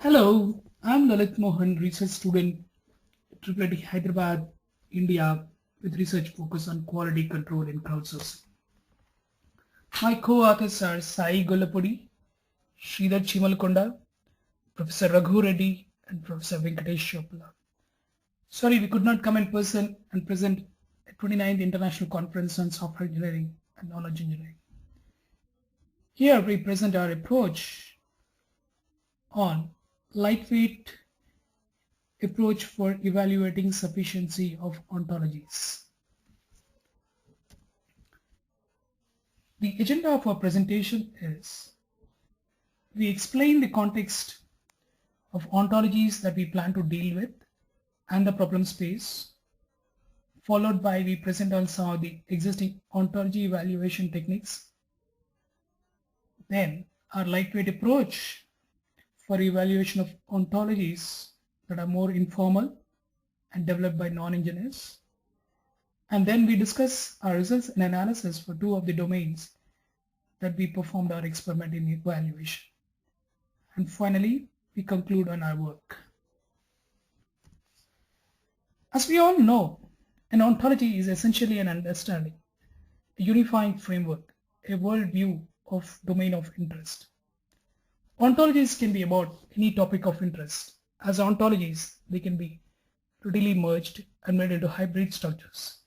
Hello, I'm Lalit Mohan, research student, IIIT Hyderabad, India, with research focus on quality control in crowdsourcing. My co-authors are Sai Gollapudi, Sridhar Chimalkonda, Professor Raghu Reddy, and Professor Venkatesh Chopla. Sorry, we could not come in person and present at 29th International Conference on Software Engineering and Knowledge Engineering. Here we present our approach on lightweight approach for evaluating sufficiency of ontologies. The agenda of our presentation is we explain the context of ontologies that we plan to deal with and the problem space, followed by we present on some of the existing ontology evaluation techniques. Then our lightweight approach for evaluation of ontologies that are more informal and developed by non-engineers. And then we discuss our results and analysis for two of the domains that we performed our experiment in evaluation. And finally, we conclude on our work. As we all know, an ontology is essentially an understanding, a unifying framework, a worldview of domain of interest. Ontologies can be about any topic of interest. As ontologies, they can be readily merged and made into hybrid structures.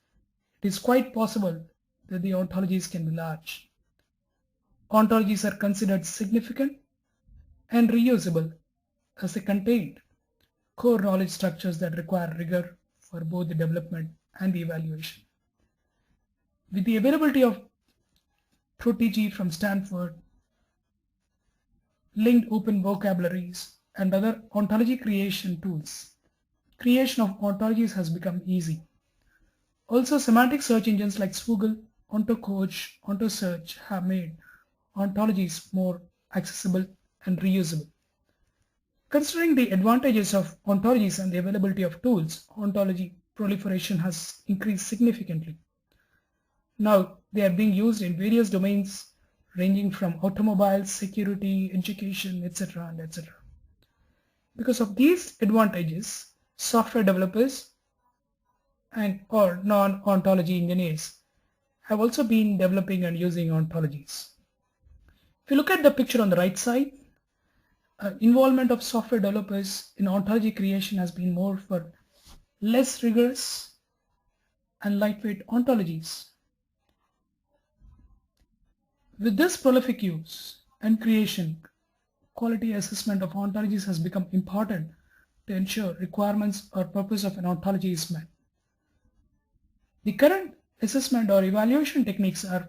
It is quite possible that the ontologies can be large. Ontologies are considered significant and reusable as they contain core knowledge structures that require rigor for both the development and the evaluation. With the availability of TrueTG from Stanford, linked open vocabularies, and other ontology creation tools, creation of ontologies has become easy. Also, semantic search engines like Swoogle, OntoCoach, OntoSearch have made ontologies more accessible and reusable. Considering the advantages of ontologies and the availability of tools, ontology proliferation has increased significantly. Now, they are being used in various domains ranging from automobiles, security, education, etc. and etc. Because of these advantages, software developers or non-ontology engineers have also been developing and using ontologies. If you look at the picture on the right side, involvement of software developers in ontology creation has been more for less rigorous and lightweight ontologies. With this prolific use and creation, quality assessment of ontologies has become important to ensure requirements or purpose of an ontology is met. The current assessment or evaluation techniques are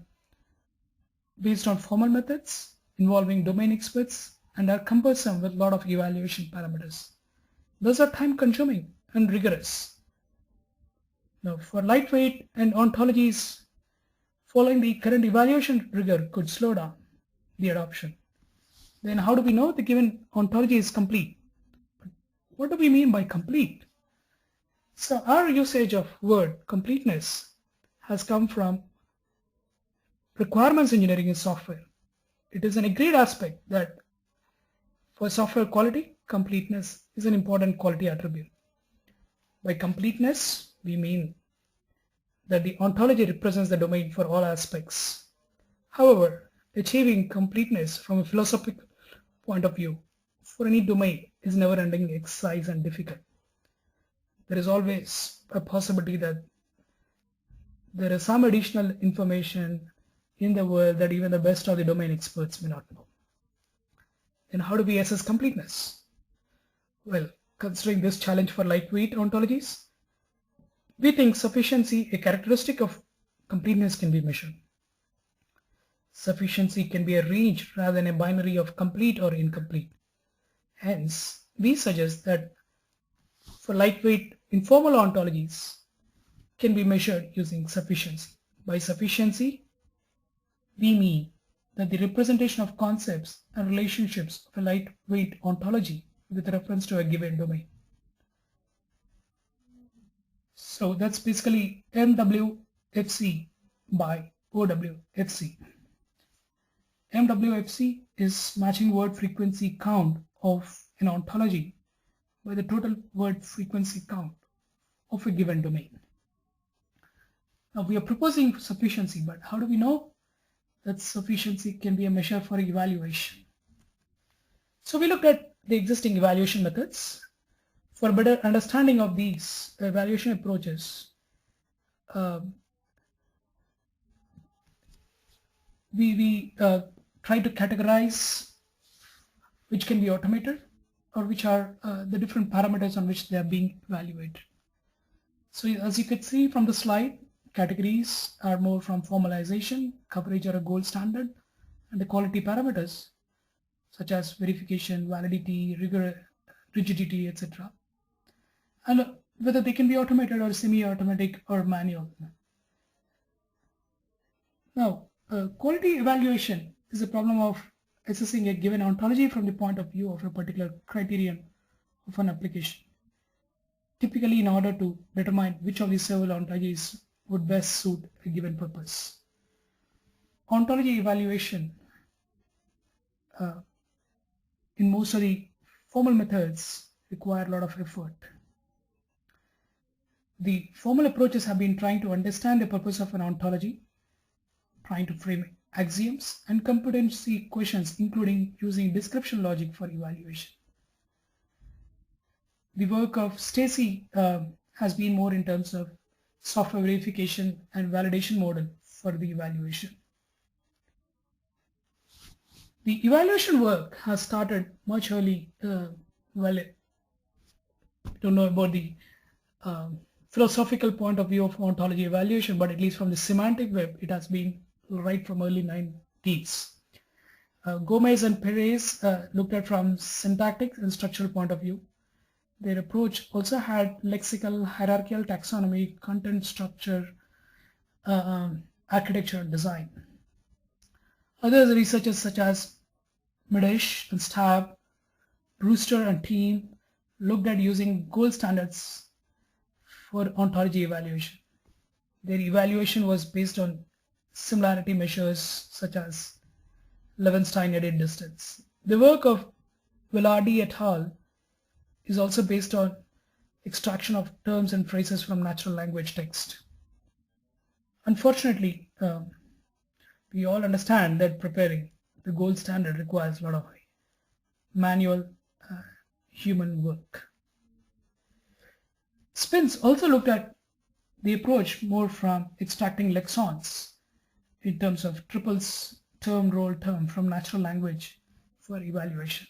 based on formal methods involving domain experts and are cumbersome with a lot of evaluation parameters. Those are time-consuming and rigorous. Now, for lightweight and ontologies, following the current evaluation rigor could slow down the adoption. Then how do we know the given ontology is complete? What do we mean by complete? So our usage of word completeness has come from requirements engineering in software. It is an agreed aspect that for software quality, completeness is an important quality attribute. By completeness, we mean that the ontology represents the domain for all aspects. However, achieving completeness from a philosophical point of view for any domain is never-ending exercise and difficult. There is always a possibility that there is some additional information in the world that even the best of the domain experts may not know. Then how do we assess completeness? Well, considering this challenge for lightweight ontologies, we think sufficiency, a characteristic of completeness, can be measured. Sufficiency can be a range rather than a binary of complete or incomplete. Hence, we suggest that for lightweight informal ontologies can be measured using sufficiency. By sufficiency, we mean that the representation of concepts and relationships of a lightweight ontology with reference to a given domain. So that's basically MWFC by OWFC. MWFC is matching word frequency count of an ontology by the total word frequency count of a given domain. Now we are proposing sufficiency, but how do we know that sufficiency can be a measure for evaluation? So we looked at the existing evaluation methods. For a better understanding of these evaluation approaches, we try to categorize which can be automated or which are the different parameters on which they are being evaluated. So as you could see from the slide, categories are more from formalization, coverage or a gold standard, and the quality parameters such as verification, validity, rigor, rigidity, etc. And whether they can be automated or semi-automatic or manual. Now, quality evaluation is a problem of assessing a given ontology from the point of view of a particular criterion of an application, typically in order to determine which of the several ontologies would best suit a given purpose. Ontology evaluation in most of the formal methods require a lot of effort. The formal approaches have been trying to understand the purpose of an ontology, trying to frame axioms and competency questions, including using description logic for evaluation. The work of SEKE has been more in terms of software verification and validation model for the evaluation. The evaluation work has started much early. Well, I don't know about the philosophical point of view of ontology evaluation, but at least from the semantic web, it has been right from early 90s. Gomez and Perez looked at from syntactic and structural point of view. Their approach also had lexical, hierarchical taxonomy, content structure, architecture, and design. Other researchers such as Midesh and Stab, Brewster and team looked at using gold standards for ontology evaluation. Their evaluation was based on similarity measures such as Levenstein edit distance. The work of Velarde et al. Is also based on extraction of terms and phrases from natural language text. Unfortunately, we all understand that preparing the gold standard requires a lot of manual human work. Spence also looked at the approach more from extracting lexons in terms of triples, term, role, term from natural language for evaluation.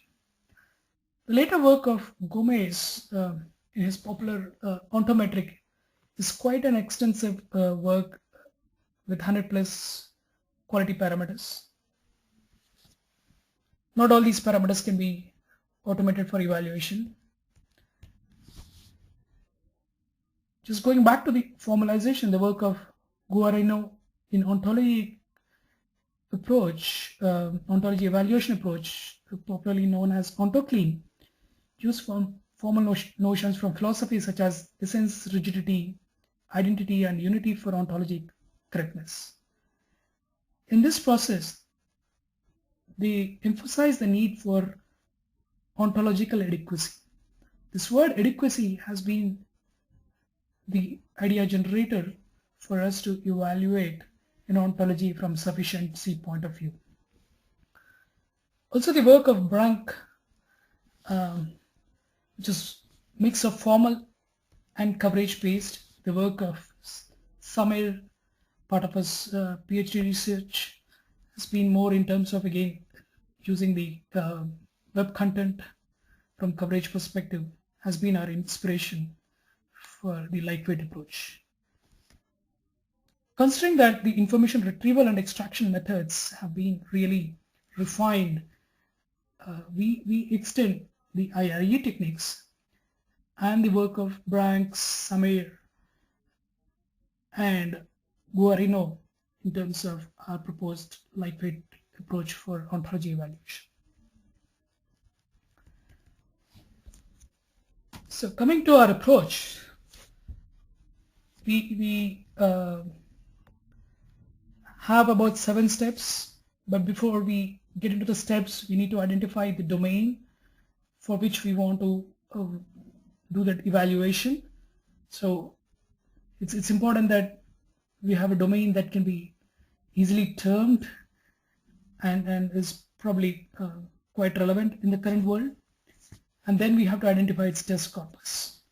The later work of Gomez in his popular ontometric is quite an extensive work with 100 plus quality parameters. Not all these parameters can be automated for evaluation. Just going back to the formalization, the work of Guarino in ontology approach, ontology evaluation approach, popularly known as OntoClean, used from formal notions from philosophy such as essence, rigidity, identity, and unity for ontologic correctness. In this process, they emphasize the need for ontological adequacy. This word adequacy has been the idea generator for us to evaluate an ontology from sufficiency point of view. Also the work of Brank, which is mix of formal and coverage based, the work of Samir, part of his PhD research, has been more in terms of again using the web content from coverage perspective, has been our inspiration for the lightweight approach. Considering that the information retrieval and extraction methods have been really refined, we extend the IRE techniques and the work of Brank, Samir, and Guarino in terms of our proposed lightweight approach for ontology evaluation. So coming to our approach, we have about 7 steps, but before we get into the steps, we need to identify the domain for which we want to do that evaluation. So it's important that we have a domain that can be easily termed and is probably quite relevant in the current world. And then we have to identify its test corpus.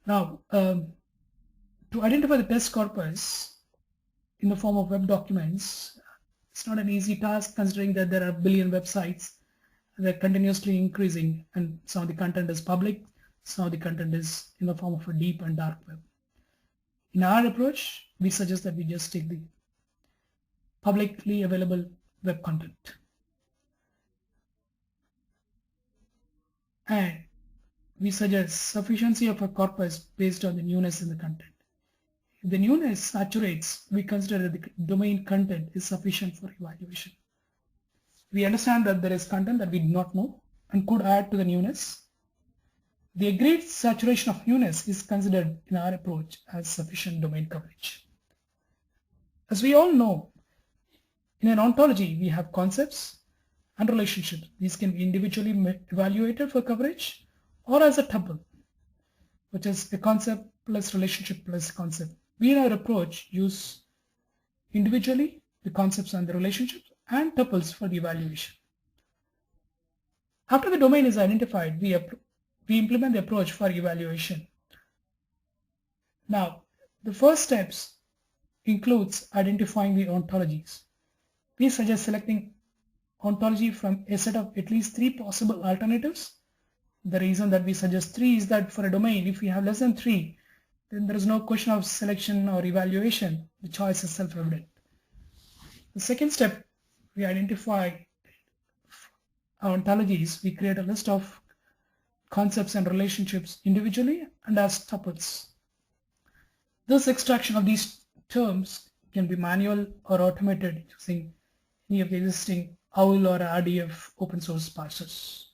Now, to identify the test corpus in the form of web documents, it's not an easy task, considering that there are a billion websites. They're continuously increasing, and some of the content is public, some of the content is in the form of a deep and dark web. In our approach, we suggest that we just take the publicly available web content. And we suggest sufficiency of a corpus based on the newness in the content. If the newness saturates, we consider that the domain content is sufficient for evaluation. We understand that there is content that we do not know and could add to the newness. The agreed saturation of newness is considered in our approach as sufficient domain coverage. As we all know, in an ontology, we have concepts and relationships. These can be individually evaluated for coverage or as a tuple, which is a concept plus relationship plus concept. We in our approach use individually the concepts and the relationships and tuples for the evaluation. After the domain is identified, we implement the approach for evaluation. Now, the first steps includes identifying the ontologies. We suggest selecting ontology from a set of at least 3 possible alternatives. The reason that we suggest 3 is that for a domain, if we have less than 3, then there is no question of selection or evaluation. The choice is self-evident. The second step, we identify our ontologies. We create a list of concepts and relationships individually and as tuples. This extraction of these terms can be manual or automated using any of the existing OWL or RDF open source parsers.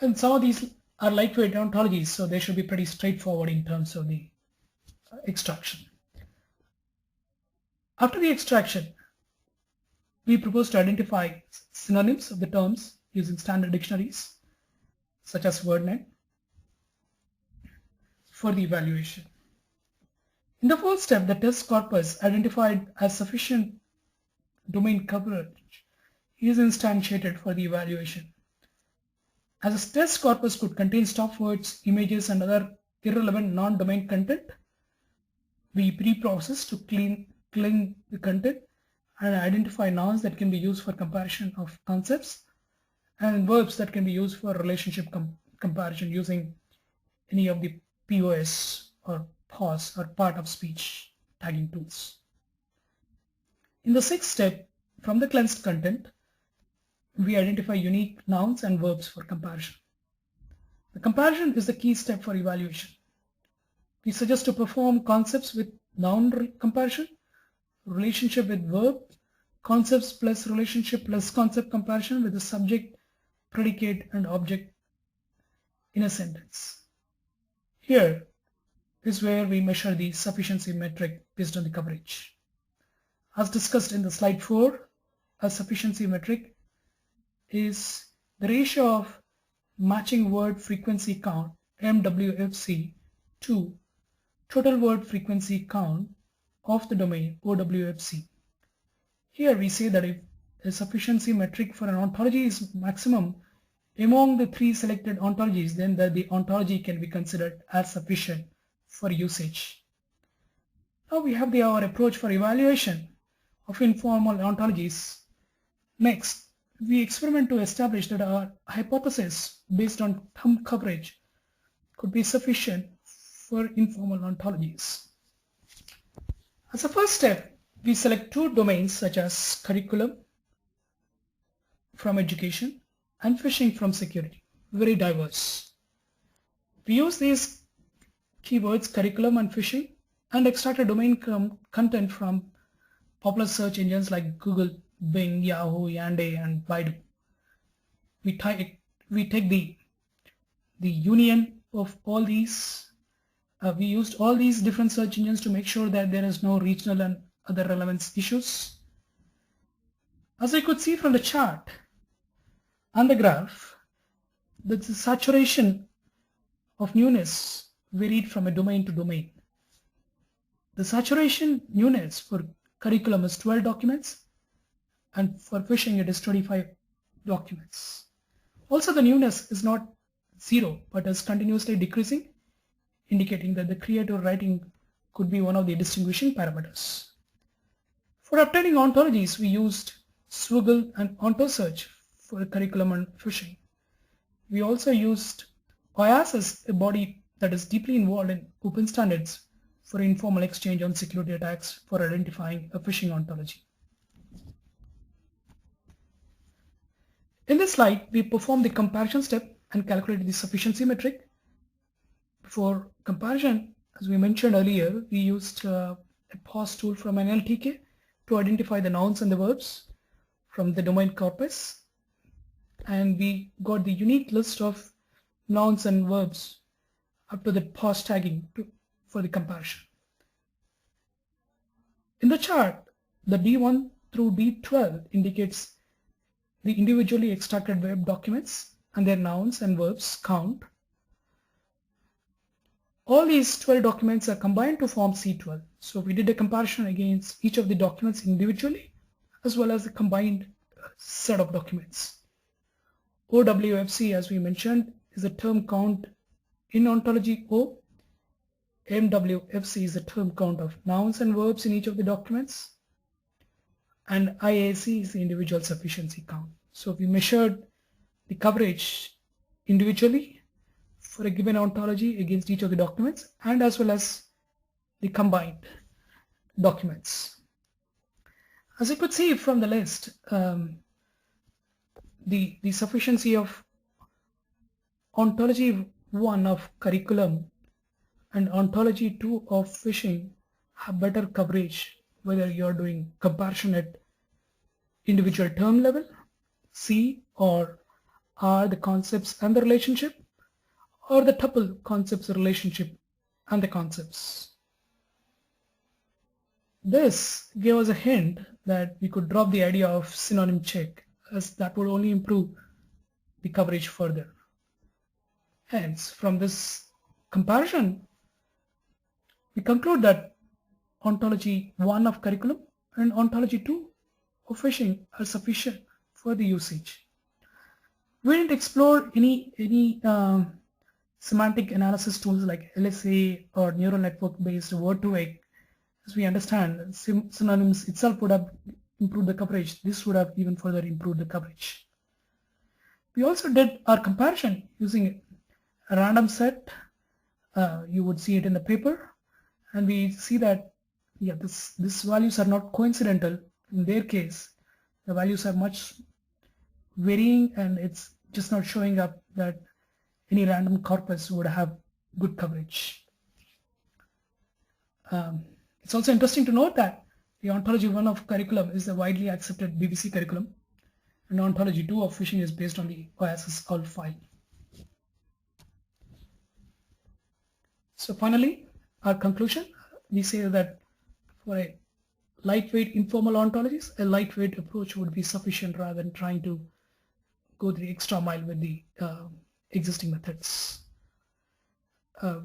And some of these are lightweight ontologies, so they should be pretty straightforward in terms of the extraction. After the extraction, we propose to identify synonyms of the terms using standard dictionaries, such as WordNet, for the evaluation. In the first step, the test corpus identified as sufficient domain coverage is instantiated for the evaluation. As a test corpus could contain stop words, images, and other irrelevant non-domain content, we pre-process to clean the content and identify nouns that can be used for comparison of concepts and verbs that can be used for relationship comparison using any of the POS or POS or part of speech tagging tools. In the sixth step, from the cleansed content, we identify unique nouns and verbs for comparison. The comparison is the key step for evaluation. We suggest to perform concepts with noun comparison, relationship with verb, concepts plus relationship plus concept comparison with the subject, predicate, and object in a sentence. Here is where we measure the sufficiency metric based on the coverage. As discussed in the slide 4, a sufficiency metric is the ratio of matching word frequency count MWFC to total word frequency count of the domain OWFC. Here we say that if a sufficiency metric for an ontology is maximum among the 3 selected ontologies, then the ontology can be considered as sufficient for usage. Now we have our approach for evaluation of informal ontologies. Next, we experiment to establish that our hypothesis based on term coverage could be sufficient for informal ontologies. As a first step, we select 2 domains such as curriculum from education and phishing from security, very diverse. We use these keywords curriculum and phishing and extract a domain content from popular search engines like Google, Bing, Yahoo, Yandex, and Baidu. We take the union of all these. We used all these different search engines to make sure that there is no regional and other relevance issues. As I could see from the chart, On the graph, the saturation of newness varied from a domain to domain. The saturation newness for curriculum is 12 documents, and for phishing it is 25 documents. Also, the newness is not zero but is continuously decreasing, indicating that the creative writing could be one of the distinguishing parameters. For obtaining ontologies, we used Swiggle and OntoSearch for curriculum and phishing. We also used OASIS, a body that is deeply involved in open standards for informal exchange on security attacks for identifying a phishing ontology. In this slide, we performed the comparison step and calculated the sufficiency metric. For comparison, as we mentioned earlier, we used a pause tool from NLTK to identify the nouns and the verbs from the domain corpus, and we got the unique list of nouns and verbs up to the pause tagging for the comparison. In the chart, the D1 through D12 indicates the individually extracted web documents and their nouns and verbs count. All these 12 documents are combined to form C12. So we did a comparison against each of the documents individually as well as the combined set of documents. OWFC, as we mentioned, is a term count in ontology O. MWFC is the term count of nouns and verbs in each of the documents. And IAC is the individual sufficiency count. So we measured the coverage individually for a given ontology against each of the documents and as well as the combined documents. As you could see from the list, the sufficiency of ontology 1 of curriculum and ontology 2 of phishing have better coverage whether you're doing comparison at individual term level, C or R the concepts and the relationship, or the tuple concepts relationship and the concepts. This gave us a hint that we could drop the idea of synonym check, as that would only improve the coverage further. Hence, from this comparison, we conclude that ontology 1 of curriculum and ontology 2 of phishing are sufficient for the usage. We didn't explore any semantic analysis tools like LSA or neural network based word2vec. As we understand, synonyms itself would have improved the coverage. This would have even further improved the coverage. We also did our comparison using a random set. You would see it in the paper, and we see that these values are not coincidental. In their case, the values are much varying, and it's just not showing up that any random corpus would have good coverage. It's also interesting to note that the ontology 1 of curriculum is the widely accepted BBC curriculum, and ontology 2 of phishing is based on the OASIS OWL file. So finally, our conclusion, we say that for a lightweight informal ontologies, a lightweight approach would be sufficient rather than trying to go the extra mile with the existing methods.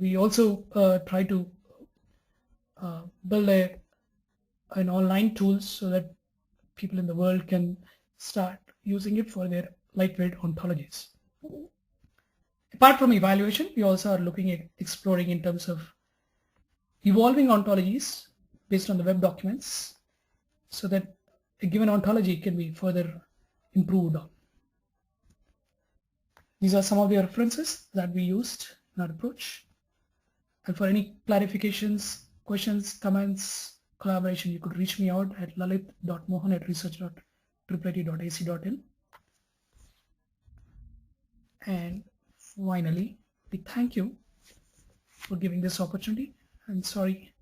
We also try to build an online tool so that people in the world can start using it for their lightweight ontologies. Apart from evaluation, we also are looking at exploring in terms of evolving ontologies based on the web documents so that a given ontology can be further improved on. These are some of the references that we used in our approach. And for any clarifications, questions, comments, collaboration, you could reach me out at lalit.mohan@research.iit.ac.in. And finally, we thank you for giving this opportunity. And sorry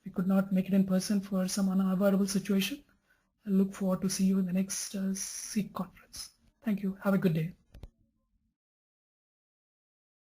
we could not make it in person for some unavoidable situation. I look forward to see you in the next SEKE conference. Thank you. Have a good day.